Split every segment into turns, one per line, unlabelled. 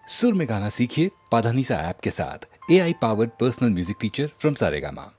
सुर में गाना सीखिए पाधानीसा ऐप के साथ। AI powered personal music teacher from Saregama.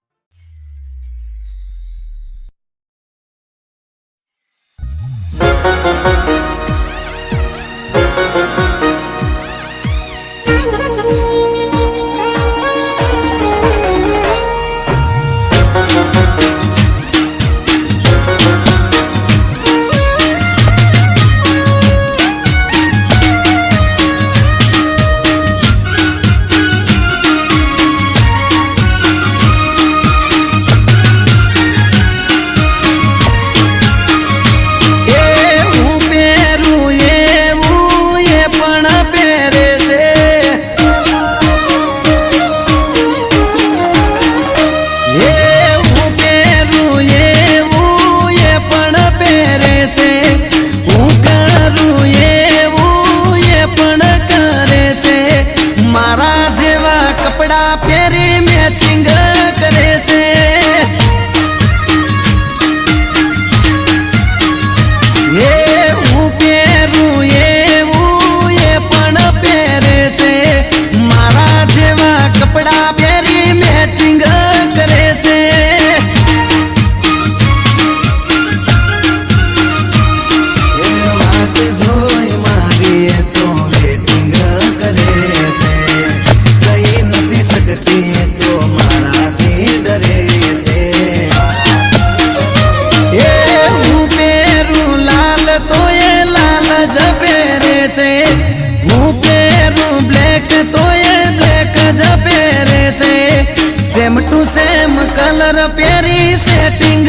Same to same colour प्यारी सेटिंग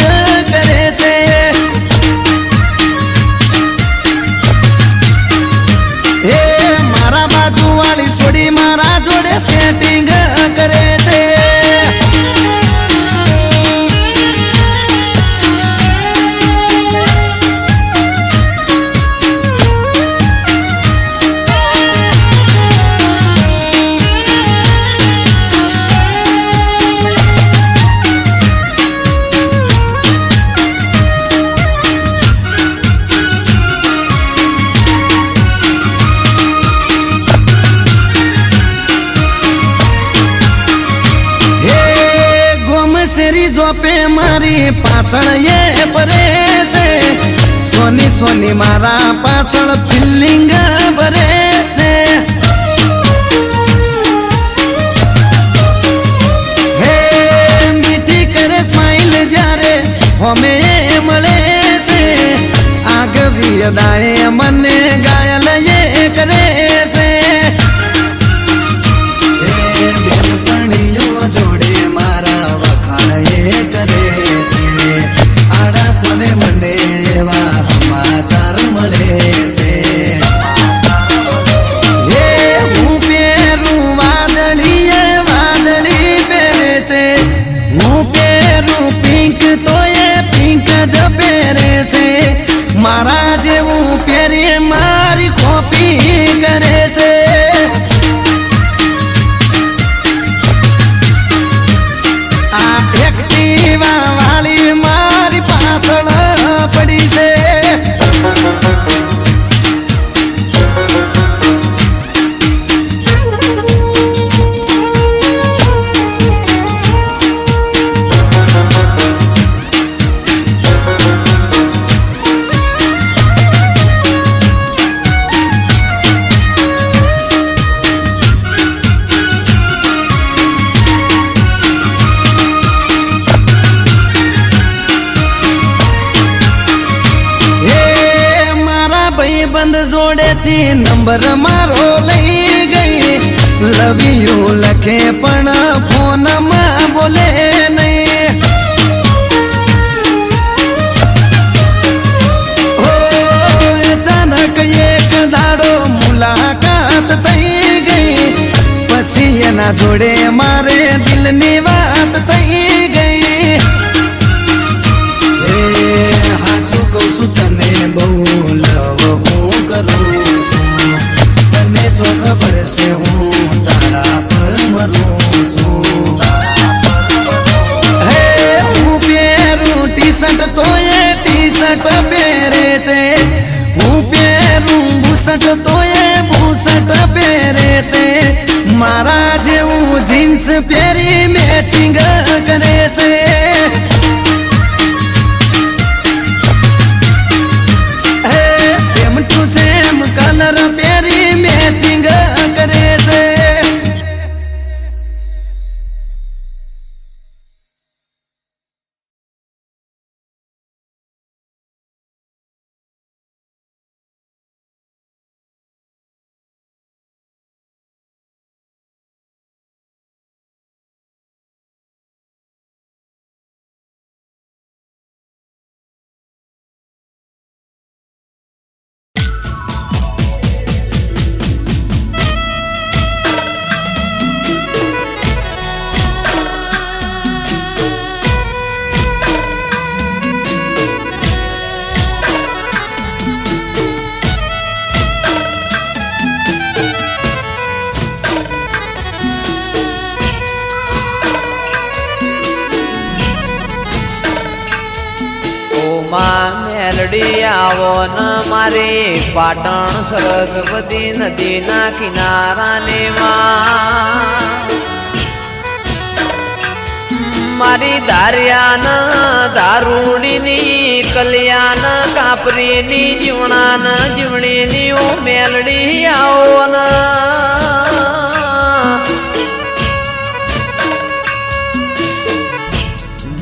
करे से हे मारा बाजू वाली सोड़ी मारा जोड़े सेटिंग करे से पे मारी पासण ये परे से सोनी सोनी मारा पासण फिलिंग भरे से हे मीठी करे स्माइल जारे हमें मले से आग भी अदाए मने गायल ये करे से जोड़े मारा ये करे से आड़ा तोने मंडे वा समाचार मले से ये हूँ पेरू वादली पेरे से हूँ पेरू पिंक तो ये पिंक जब पेरे से मारा जे हूँ पेरे मारी कॉपी करे से वाली मारी पासण पड़ी से बंद जोड़े थी नंबर मारो लई गई लव यू लखे पण फोन में बोले नहीं हो अचानक एक दाड़ो मुलाकात थई गई पसी ना जोड़े मारे दिल नी बात थई गई हाचू कहू छू तने बहु लव तने जो खबर से हूँ तारा पर मरू छू हूँ पेरू टी शर्ट तो ये टी शर्ट पेरे से हूँ पेरू बूसट तो ये बूसट पेरे જીન્સ પહેરી મેચિંગ કરે છે સેમ ટુ સેમ કલર પહેરી મેચિંગ કરે છે
મેલડી આવો ન મારી પાટણ સરસ્વતી નદીના કિનારાને મારી દારિયાન દારૂડીની કલ્યાણ કાપરીની જીવણાન જીવણીની ઓ મેલડી આવો ન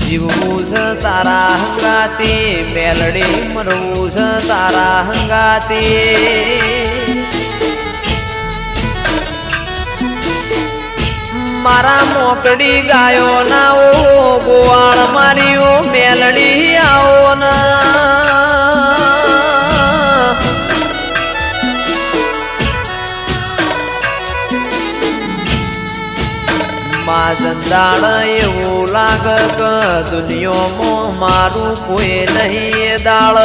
જીવવું છે તારા હંગાતી મેલડી મરવું છે તારા હંગાતી મારા મોકડી ગાયો ના ઓ ગોવાળ મારી ઓ મેલડી આવો ના જંદાળ એવું લાગ કે દુનિયામાં મારું કોઈ નહીં દાળ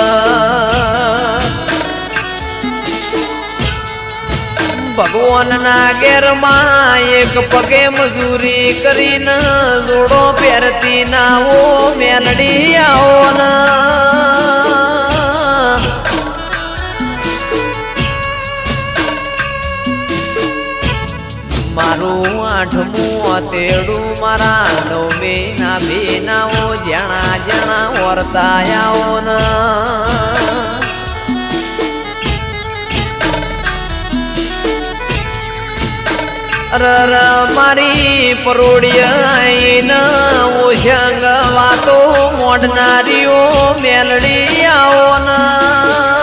ભગવાનના ઘેરમાં એક પગે મજૂરી કરીને જોડો પહેરતી ના ઓ મેલડી આવો ના મારું આઠમું તેડું મારા નવમી ના બેનાઓ જણા જણા વર્તાયાઓ ન રર મારી પરોડિયા ઓશંગ વાતો મોઢનારીઓ મેલડી આવો ના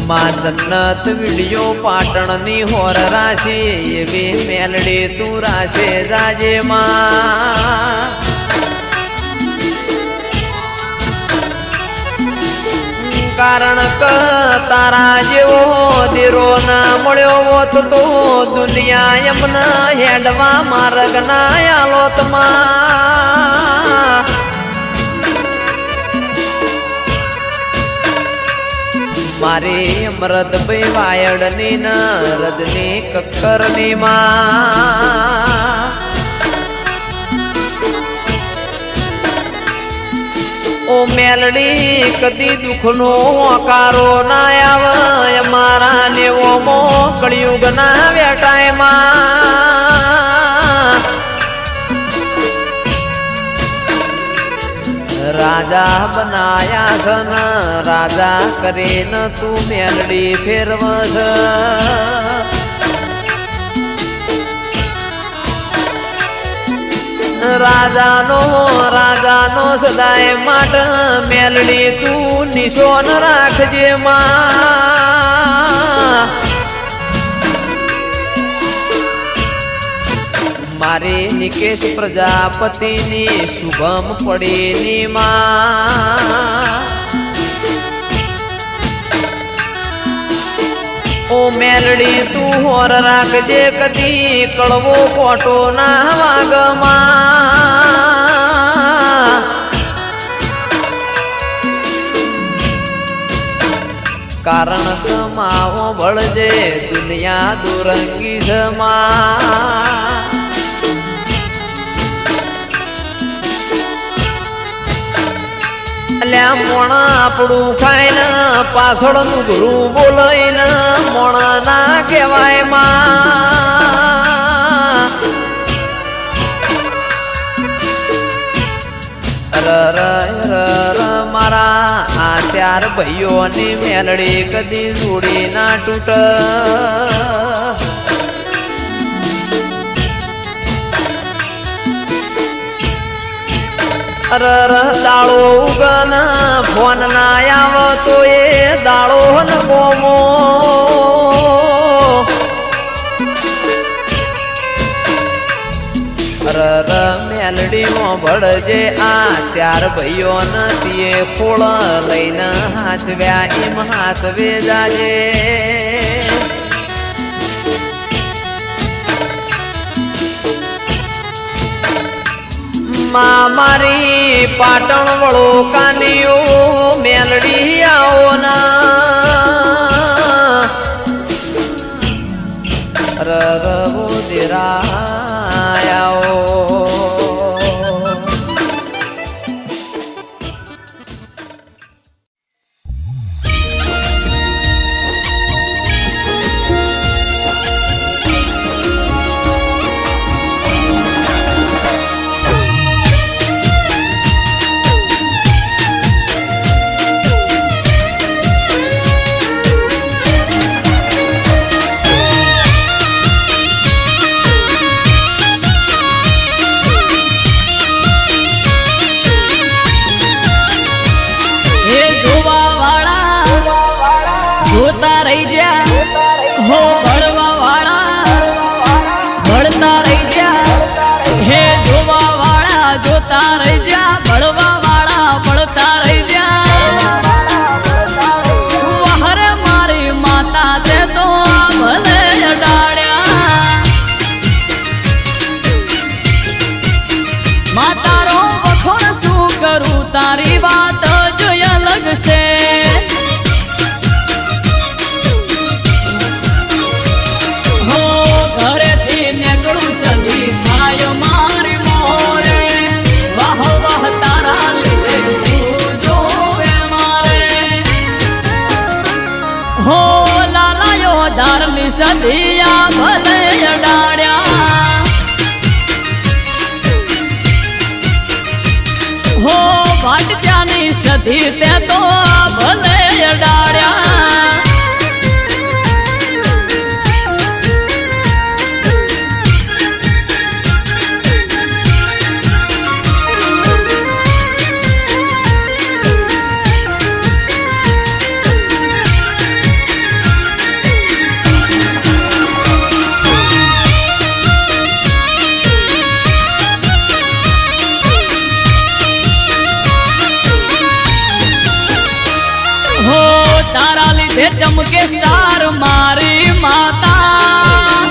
માં જન્નત વિડિયો પાટણની હોર રાશી એવી મેલડી તું રાશે જાજે માં કારણ કે તારા જેવો દેરો ના મળ્યો હોત તો દુનિયા એમના હેડવા માર્ગ ના આલોત માં મારી અમૃતભાઈ વાયડની ન રજની કક્કરની માં ઓ મેલડી કદી દુઃખનો આકારો ના આવે અમારા નેવોમો કળિયુગ ના વેટાયમાં રાજા બનાયા છન રાજા કરીને તું મેલડી ફેરવસ રાજાનો સદાય માટ મેલડી તું નિશોન રાખજે માં મારી નિકેશ પ્રજાપતિની શુભમ પડીની માં ઓ મેલડી તું હોર રાખજે કદી કળવો કોટો ના વાગમાં કારણ કમાવો બળજે દુનિયા દુરંગી જમા અલ્યા મોણા આપણું ખાય ને પાછળનું ગુરુ બોલાય ને મોણા ના કહેવાય માં મારા આ ચાર ભાઈઓની મેલડી કદી જોડી ના તૂટ દાળો ઉગન ફોન ના આવતો એ દાળો ન ગોમો મેલડીઓ ભળજે આ ચાર ભાઈઓ નથી ખોળ લઈને હાચવ્યા એમ હાચવે જાજે મારી પાટણ વળો કાનીઓ મેલડી આવો ના રવો દેરાયો જોતા રહી જા હો ભળવા વાળા ભળતા રહી જા હે જોવા વાળા જોતા રહી જા ભળવા વાળા ભળતા રહી જા વહરે મારી માતા તે તો ભલે અડાડ્યા માતારો વખોણ શું કરું તારી વાત જ અલગ છે સદિયા ભલે અડાડ્યા હો ભાટજાની સદી તે તો ભલે અડાડ્યા ચમકે સ્ટાર મારી માતા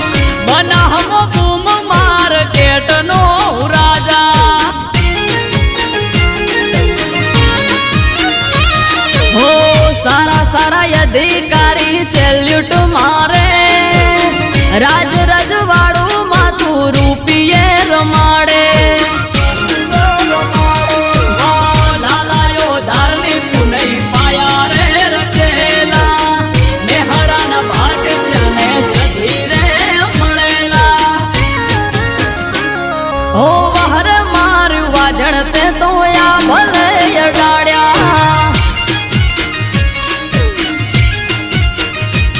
બનાહમો બૂમ માર્કેટ નો રાજા હો સારા સારા અધિકારી સેલ્યુટ મારે રાજ રજવાડું માથું રૂપિયે રમાડે ઝડપે તો યા ભલે અડાડ્યા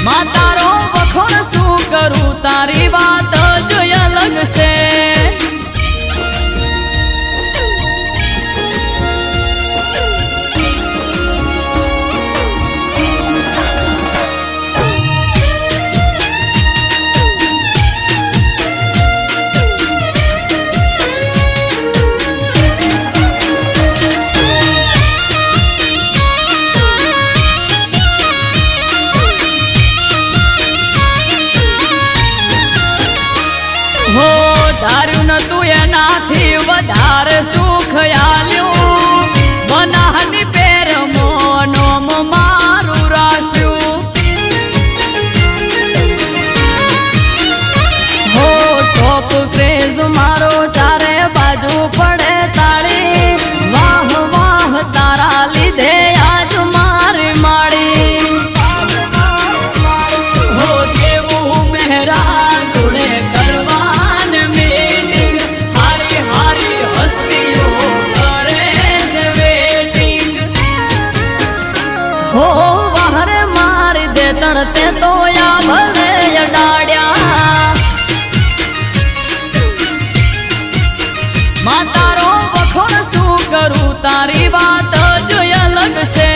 માતારો વખોણ શું કરું તારી વાત જ અલગ છે ધાર્યું નતું એનાથી વધારે સુખ આલ્યું બનાહની પેર મોનોમ મારું રાસ્યું હો ટોપ ક્રેઝ મારો ચારે બાજુ પડે તાળી વાહ વાહ તારા હો વાહરે મારી દે તણતે તો યા ભલે અડાડ્યા માં તારો વખોણ શું કરું તારી વાત જ અલગ છે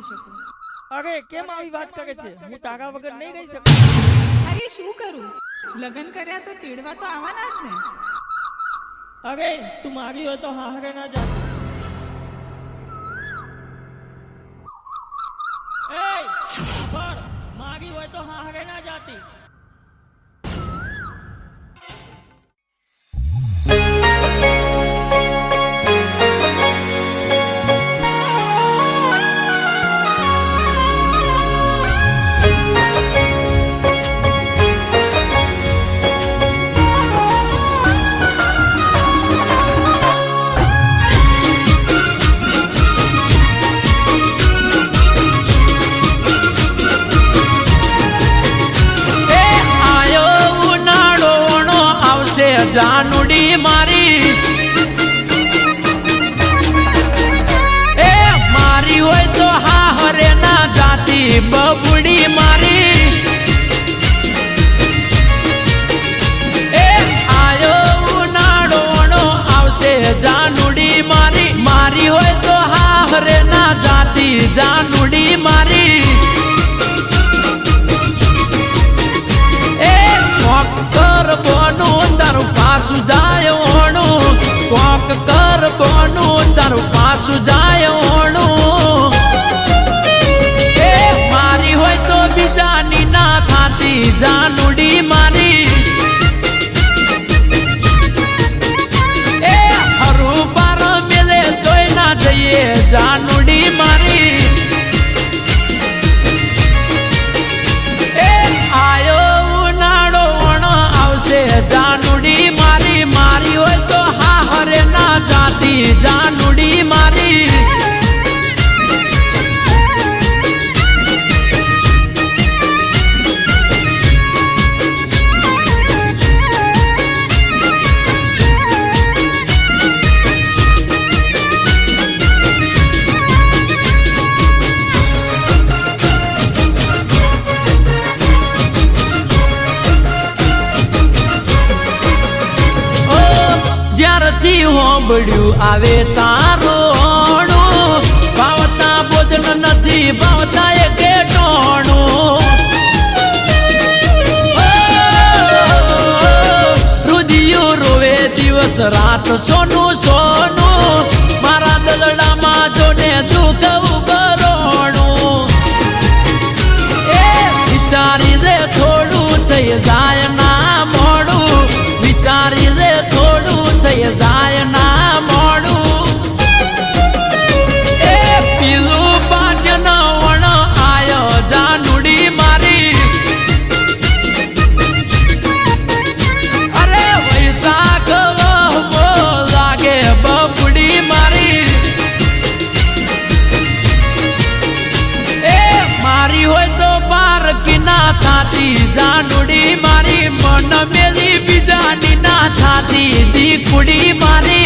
નથી શકું.
અરે કેમ આવી વાત કરે છે? હું તારા વગર નહીં રહી શકું.
અરે શું કરું? લગ્ન કર્યા તો તેડવા તો આવવાના જ ને.
અરે તું મારી હોય તો હારે ના જા. એ સાંભળ, મારી હોય તો હારે ના જાતી.
જાનુડી મારી એ મારી હોય તો હા હરે ના જાતી બબુડી મારી એ આયો ઉનાળોનો આવશે જાનુડી મારી મારી હોય તો હા હરે ના જાતી જાનુડી મારી એ કોકર બોનું તારું પાસું જાય ઓણું કોક કર બોનું તારું પાસું જાય ઓણું એ મારી હોય તો બીજાની ના થાતી જાનુડી મારી એ હરું પાર મેલે તોય ના જઈએ જાનુડી મારી એ આયો ઉનાળો ઓણો આવશે જાનુડી મારી મારી હોય તો હા હરે ના જાતી જાનુડી મારી જ્યારથી હોંભળ્યું આવે તારોણું ભાવતા બોધન નથી ભાવતા એ કેટોણું રુદિયો રોવે દિવસ રાત સોનું સોનું મારા દલડામાં જોને દુઃખ ઉભરોણું એ વિચારી દે થોડું થઈ જાય ના મોડું વિચારી દે થોડું થઈ જાય ના મોડું એ પીલું પાચન વણ આયો જાનુડી મારી અરે વૈશાખ વહમો લાગે બબુડી મારી એ મારી હોય તો પાર કિના થાતી જાનુડી મારી મન મેલી બીજાની ના થાતી દીકુડી મારી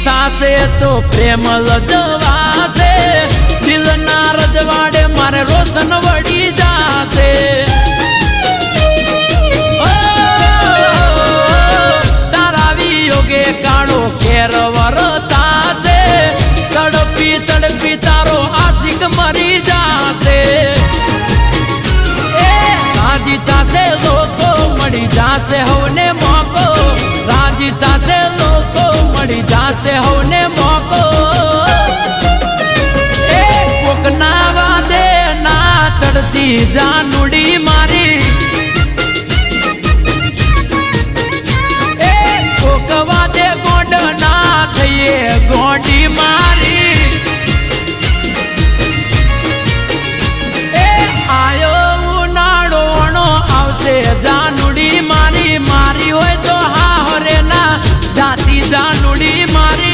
થાશે તો પ્રેમ લજવાશે દિલના રજવાડે મારે રોશન વળી જાશે તારા વિયોગે કાળો કેર વરતાશે તડપી તડપી તારો આશિક મરી જાશે એ રાજી થાશે લોકો મળી જાશે હવને મોકો રાજી થાશે લોકો મળી જાશે હવને મોકો એ કોકના વાદે ના ચડતી જાનુડી મારી એ કોક વાદે ગોંડ ના થઈએ ગોંડી મારી એ આયો ઉનાળોનો આવશે જાનુડી મારી મારી હોય તો હા હરે ના જાતી જાનુડી મારી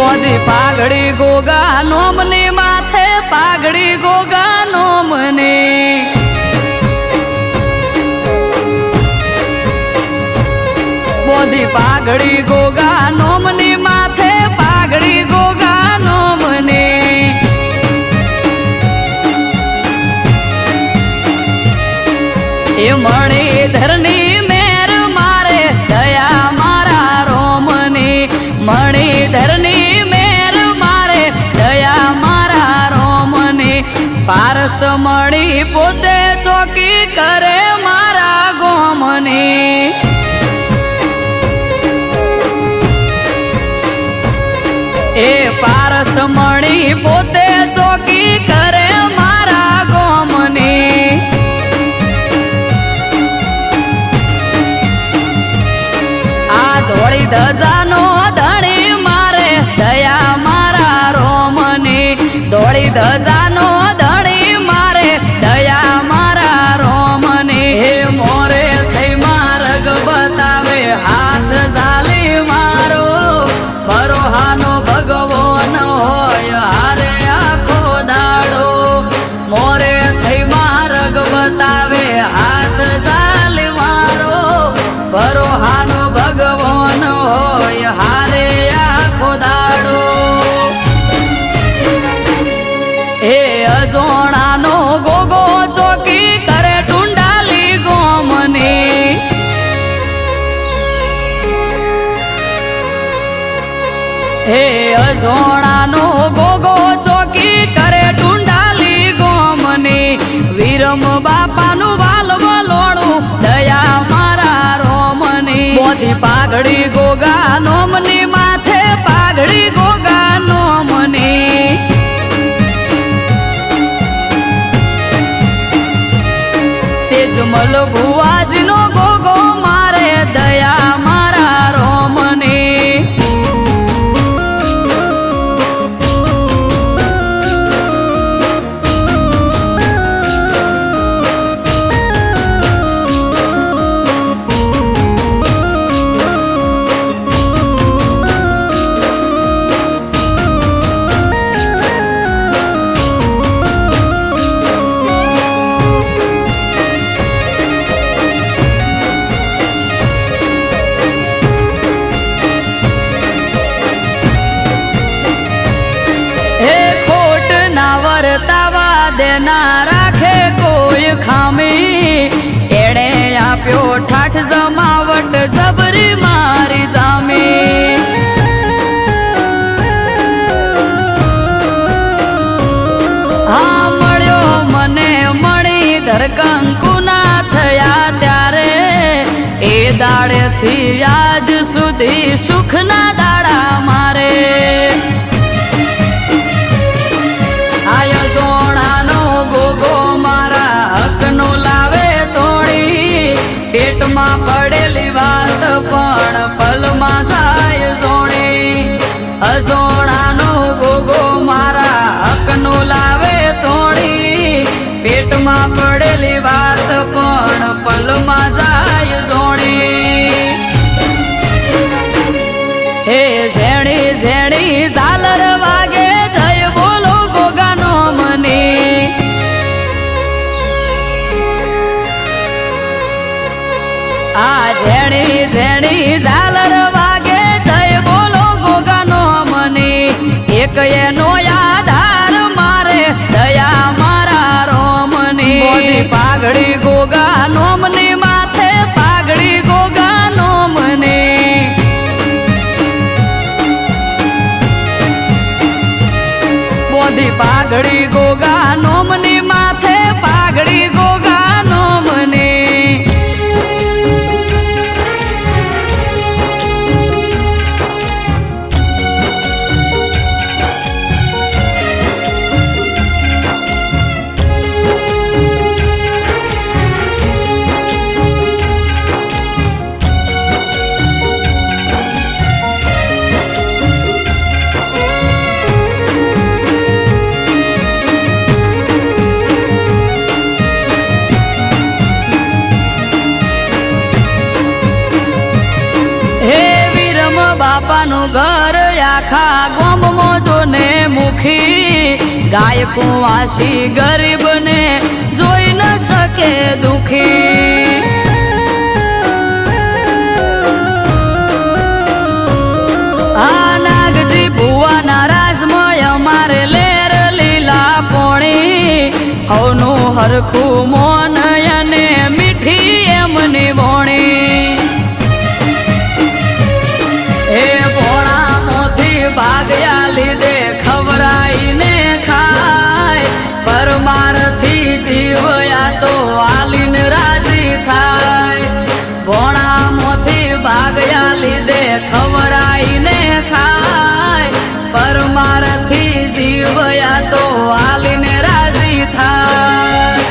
મોદી પાઘડી ગોગા નોમની માથે પાઘડી ગોગા નોમની મોદી પાઘડી ગોગા નોમની માથે પાઘડી ગોગા નોમની એ મણિધરની મેર મારે દયા મારા રોમની મણિધરની મેર મારે દયા મારા રોમની પારસ મણી પોતે ચોકી કરે મારા ગોમની એ પારસ મણી પોતે ચોકી કરે મારા ગોમની આ ધોળી ધજાનો ધણી મારે દયા મારા રોમની ધોળી ધજાનો ધણી મારે દયા મારા રોમની હે મોરે થઈ માર્ગ બતાવે હાથ ઝાલી મારો બરોહાનો ભગવાન હોય હારે આખો દાડો મોરે થઈ માર્ગ બતાવે હાથ ઝાલી મારો બરોહાનો ભગવાન હોય હારે આખો દાડો હે અજોણાનો ગોગો ચોકી કરે ટુંડાલી ગોમની હે અજોણાનો ગોગો ચોકી કરે ટુંડાલી ગોમની વીરમ બાપાનું વાલવલોણું દયા મારા રોમની મોદી પાઘડી ગોગા નોમની માથે પાઘડી ગોગા નોમની તેજમલ ભુવાજીનો ગોગો મારે દયા મારા રોમની વર્તાવા દેના રાખે કોઈ ખામી એણે આપ્યો ઠાઠ જમાવટ જબરી મારી જામી હા મળ્યો મને મણિધર કંકુના થયા ત્યારે એ દાડેથી આજ સુધી સુખના દાડા મારે આય સોણાનો ગોગો મારા હકનો લાવે તોડી પેટમાં પડેલી વાત પણ પલમાં થાય સોણી અસોણાનો ગોગો મારા હકનો લાવે તોડી પેટમાં પડેલી વાત પણ પલમાં જાય સોણી હે ઝેણી ઝેણી ઝાલર વાગે જય બોલો ગોગાનો મની આ ઝેણી ઝેણી ઝાલર વાગે જય બોલો ગોગાનો મની એક એનો આધાર મારે દયા મારા રોમની મોદી પાઘડી ગોગા નોમની માથે પાઘડી ગોગા નોમની મોદી પાઘડી ગોગા નોમની માથે પાઘડી ગોગા નોમની બાપાનું ઘર આખા ગોમ મોજો ને મુખી ગાયકો વાસી ગરીબ ને જોઈ ન શકે દુખી આ નાગજી ભુવાના રાજમય અમારે લેર લીલા પોણી હવનું હરખું મોન અને મીઠી એમની બોણી એ ભોણા મોથી ભાગ્યા લીધે ખવરાઈને ખાય પરમારથી જીવયા તો આલીને રાજી થાય ભોણા મોથી ભાગ્યા લીધે ખવરાઈને ખાય પરમારથી જીવયા તો આલીને રાજી થાય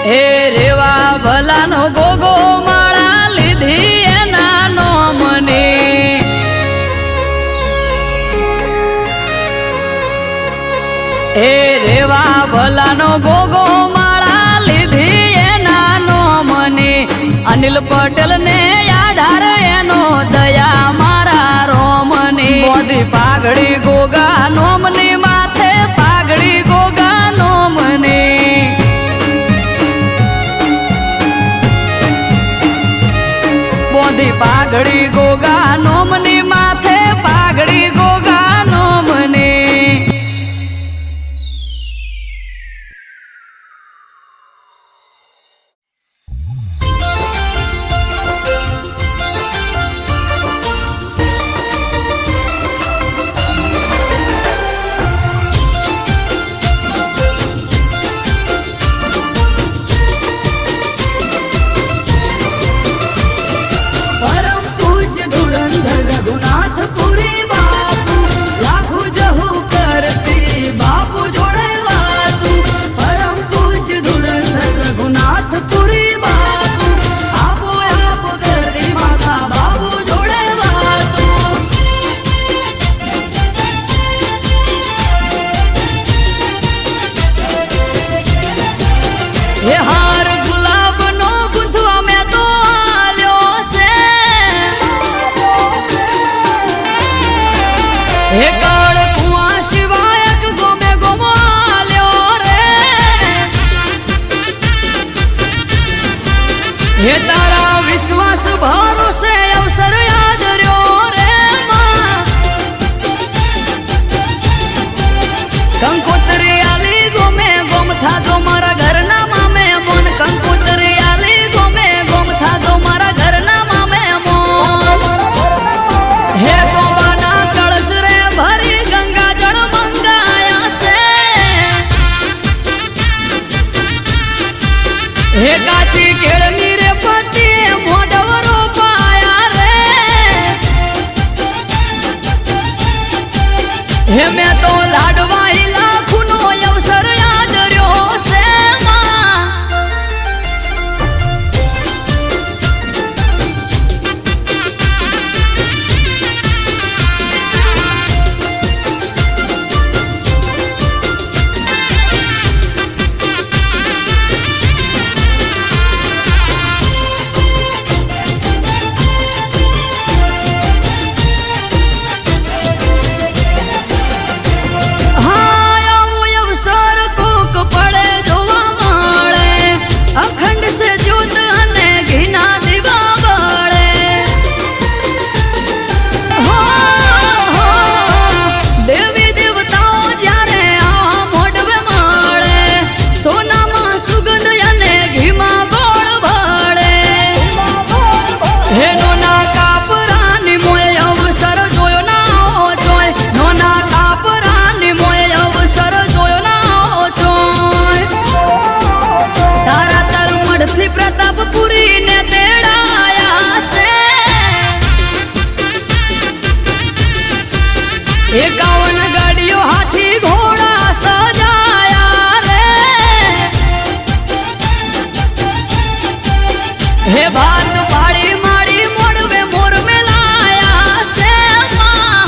હે રેવા ભલાનો ગોગો માળા લીધી એના નોમને હે રેવા ભલાનો ગોગો માળા લીધી એના નોમને અનિલ પટેલ ને આધાર એનો દયા મારા રોમની મોદી પાઘડી ગોગા નોમની માથે પાઘડી ગોગા નોમની બોધી પાઘડી ગોગા નોમની માથે પાઘડી ગોગા નોમની પરમ પૂજ્ય ધુરંધર રઘુનાથપુરી બાપુ લાખો જહુ કરતી બાપુ જોડે વાતું પરમ પૂજ્ય ધુરંધર રઘુનાથપુરી બાપુ આપો આપ કરતી માતા બાપુ જોડે વાતું હે હાર ગુલાબનો ગુંથવા મેં તો આલ્યો છે હે કાળ કુવા સિવાયક ગોમે ગોમાલ્યો રે હે તારા વિશ્વાસ ભરોસે અવસર યાદ રહ્યો રે માં કંકોત્રી આલી ગોમે ગોમ થાજો મારા ઘરના મામે મોન કંકોત્રી આલી ગોમે ગોમ થાજો મારા ઘરના મામે મોન હે તો બાના કળશ રે ભરી ગંગા જળ મંગાયા છે હે કાચી કેળની રે પતી મોઢવરો પાયા રે હે મેં તો લાડવાઈ લાખુનો અવસર યાદ રહ્યો છે માં एकावन गाड़ियों हाथी घोड़ा सजाया रे हे भात पाड़ी माड़ी मोड़वे मोर में लाया से माँ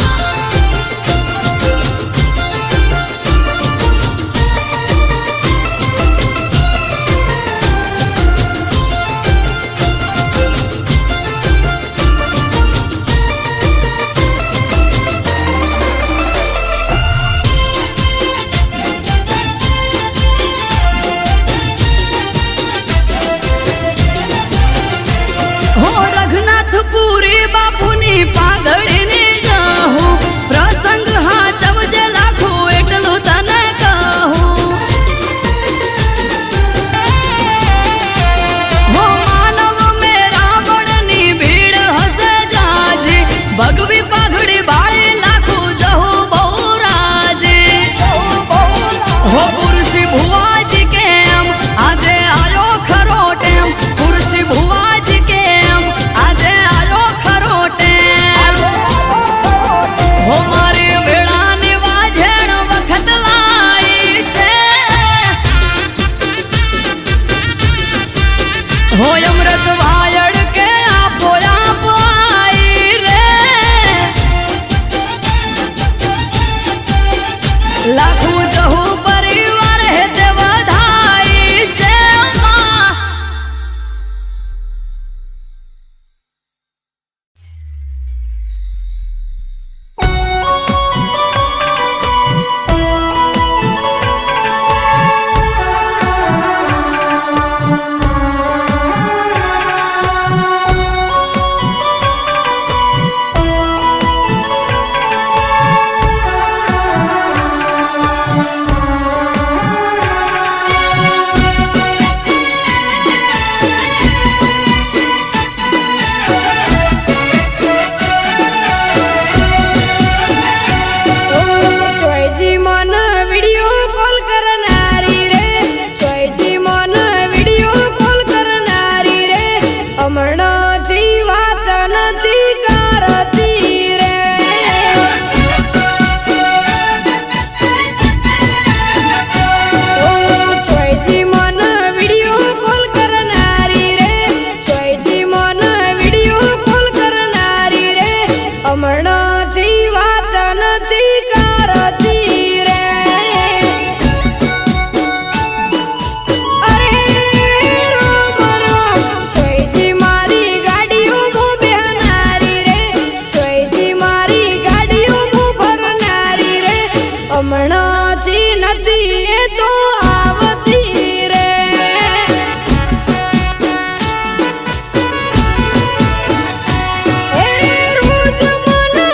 હમણાંથી વાત નથી કરતી રે અરે રોમ રોમ જોઈજી મારી ગાડીઓ હું બેહનારી રે જોઈજી મારી ગાડીઓ હું ભરનારી રે હમણાંથી નથી એ તો આવતી રે એ રોજ મને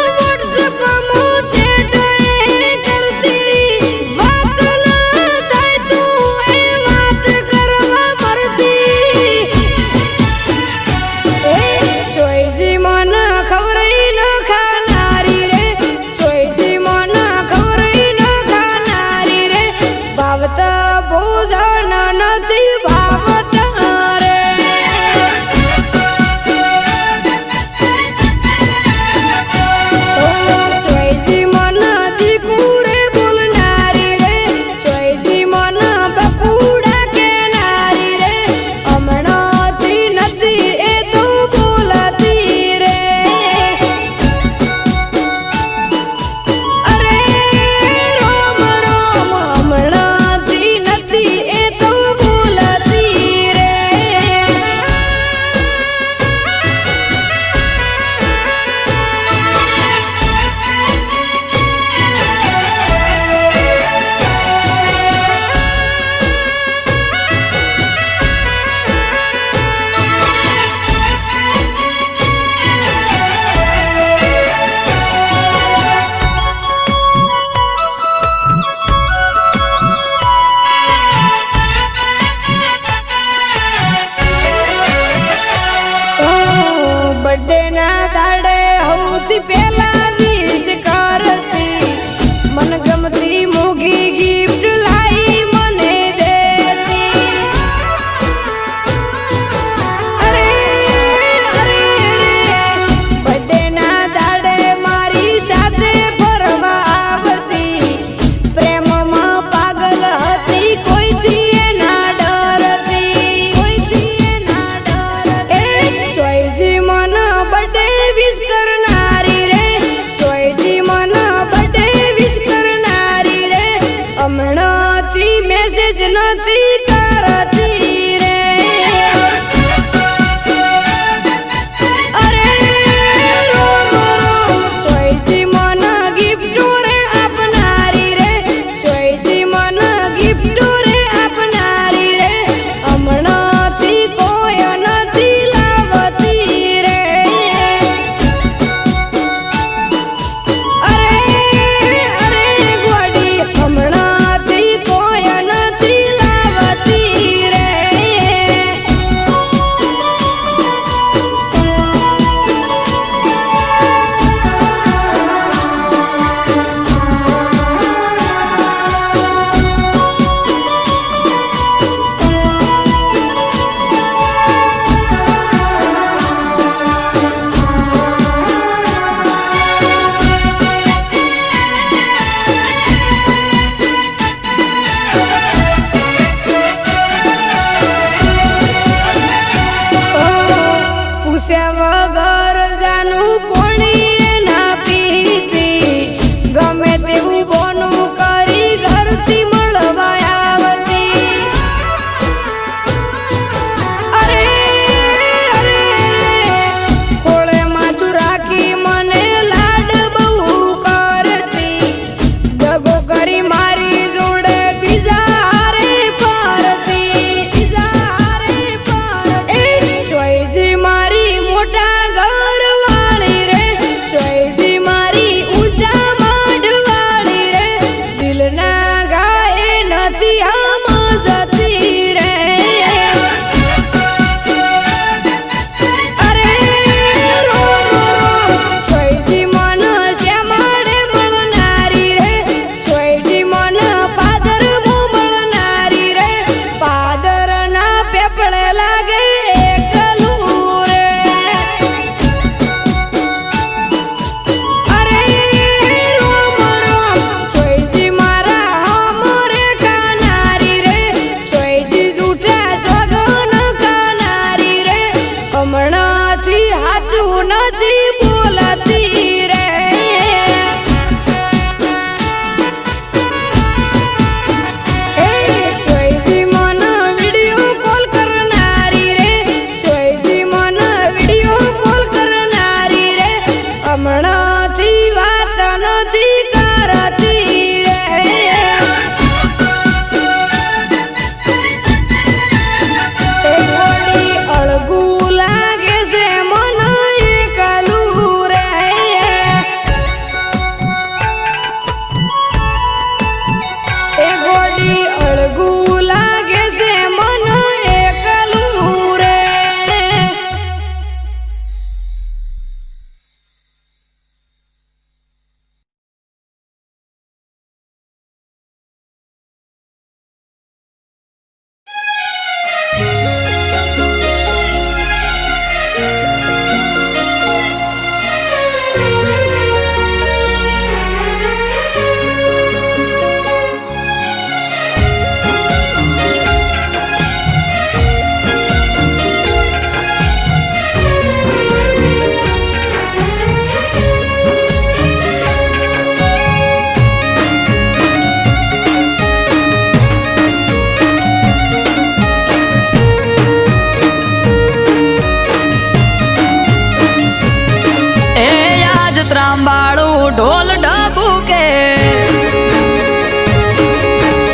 ત્રાંબાળું ઢોલ ઢબુકે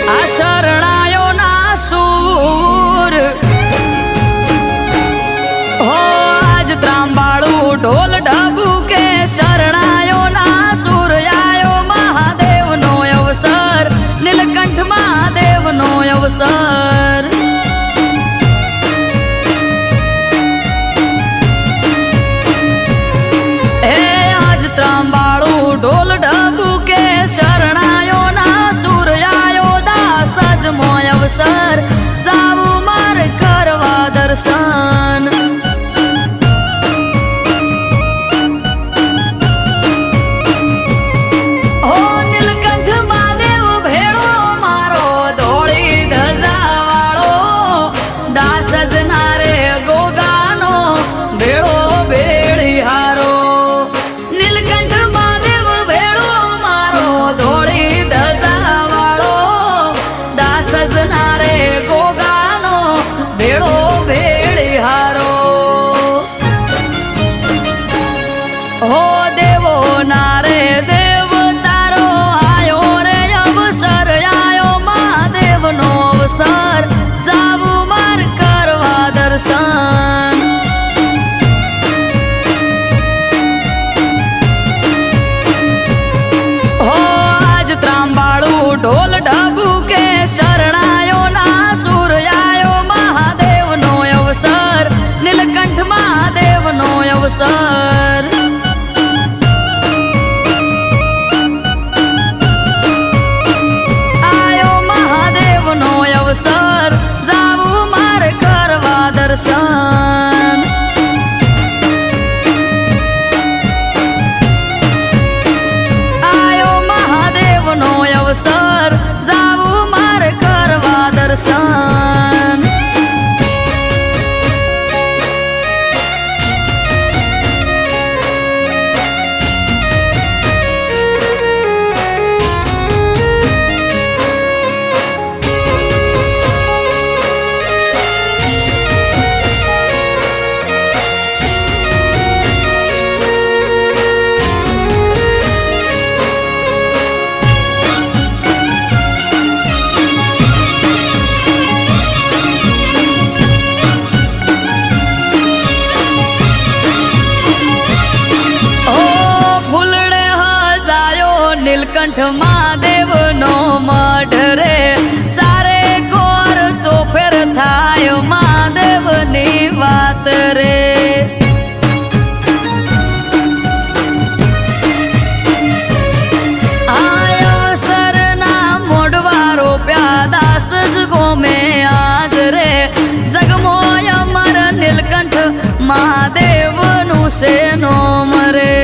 આ શરણાયો ના સૂર હો આજ ત્રાંબાળું ઢોલ ઢબુકે શરણાયો ના સૂર આયો મહાદેવનો અવસર નીલકંઠ મહાદેવનો અવસર ઢોલ ઢબુકે શરણાયો ના સુર આયો દાસ અજમો અવસર જાવું માર કરવા દર્શન હો નીલકંઠ મહાદેવ ભેળો મારો ધોળી ધજા વાળો દાસ અજના રે ગોગાનો ભેળો ભેળી હારો હો દેવો નારે દેવ તારો આયો રે અવસર આયો મહાદેવનો અવસર જાવું માર કરવા દર્શન હો આજ ત્રાંબાળું ઢોલ ઢબુકે શરણાયો ના સુર આયો મહાદેવનો અવસર નીલકંઠ મહાદેવનો અવસર અવસર જાવું માર કરવા દર્શન આયો મહાદેવનો અવસર જાવું માર કરવા દર્શન નીલકંઠ મહાદેવનો મઢ રે ચારે કોર ચોફેર થાય મહાદેવની વાત રે આયો સરના મોઢવા રોપ્યા દાસ જ ગોમે આજ રે જગમોય અમર નીલકંઠ મહાદેવનું છે નોમ રે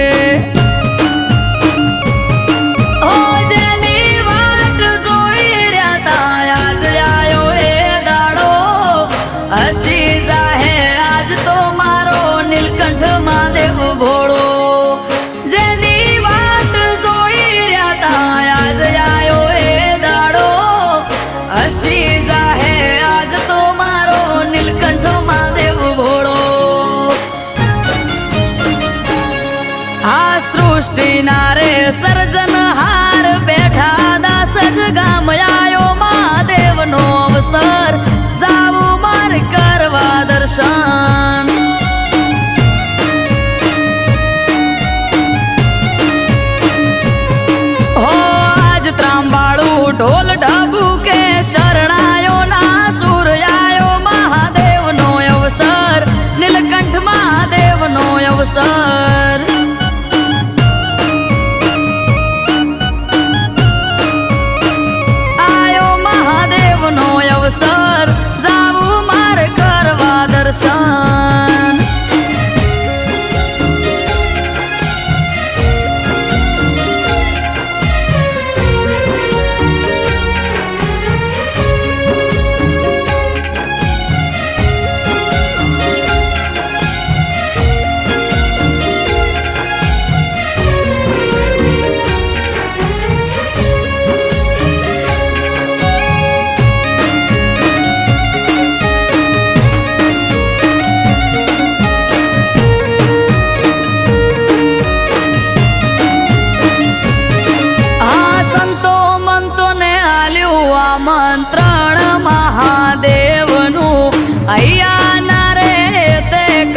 હસી જાહે આજ તો મારો નીલકંઠ મહાદેવ ભોળો જેની વાત જોઈ રહ્યા તા આજ આયો એ દાડો હસી જાહે આજ તો મારો નીલકંઠ મહાદેવ ભોળો આ સૃષ્ટિના રે સર્જનહાર બેઠા દાસ જ ગામ આયો મહાદેવનો અવસર જાવું માર કરવા દર્શન હો આજ ત્રાંબાળું ઢોલ ઢબુકે શરણાયો ના સુર આયો મહાદેવનો અવસર નીલકંઠ મહાદેવનો અવસર આયો મહાદેવનો અવસર જાવું માર કરવા દર્શન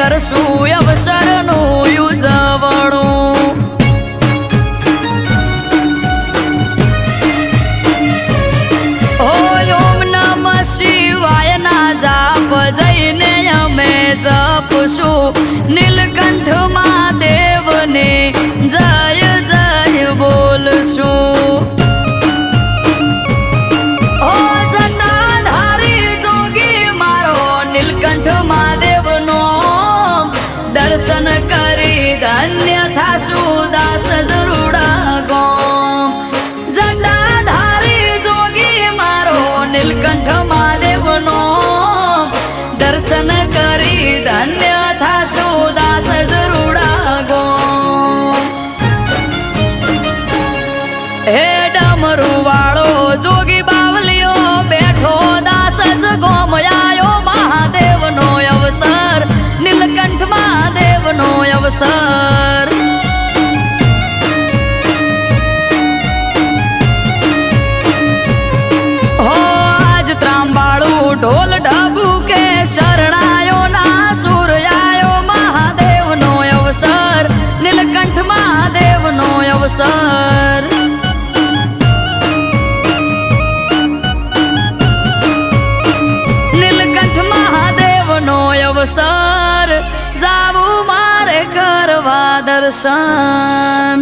કરશું અવસરનું ઉજવણું. ઓમ નમઃ શિવાય ના જાપ જઈને અમે જપશું નીલકંઠ મહાદેવને જય જય બોલશું. ઓ સત્તાધારી જોગી મારો નીલકંઠ મહાદેવનો દર્શન કરી ધન્ય થાશું દાસ જરૂડા ગોમ. નીલકંઠ મહાદેવનો દર્શન કરી ધન્ય થાશો દાસ જરૂડા ગો. હે ડમરું વાળો જોગી બાવલિયો બેઠો દાસ જ ગોમયાયો મહાદેવનો અવસર નીલકંઠ મહાદેવનો અવસર. ત્રાંબાળું ઢોલ ઢબુ કે શરણાયો ના સૂર્યાયો મહાદેવનો અવસર નીલકંઠ મહાદેવનો અવસર. નીલકંઠ મહાદેવનો અવસર જાવું મારે કરવા દર્શન.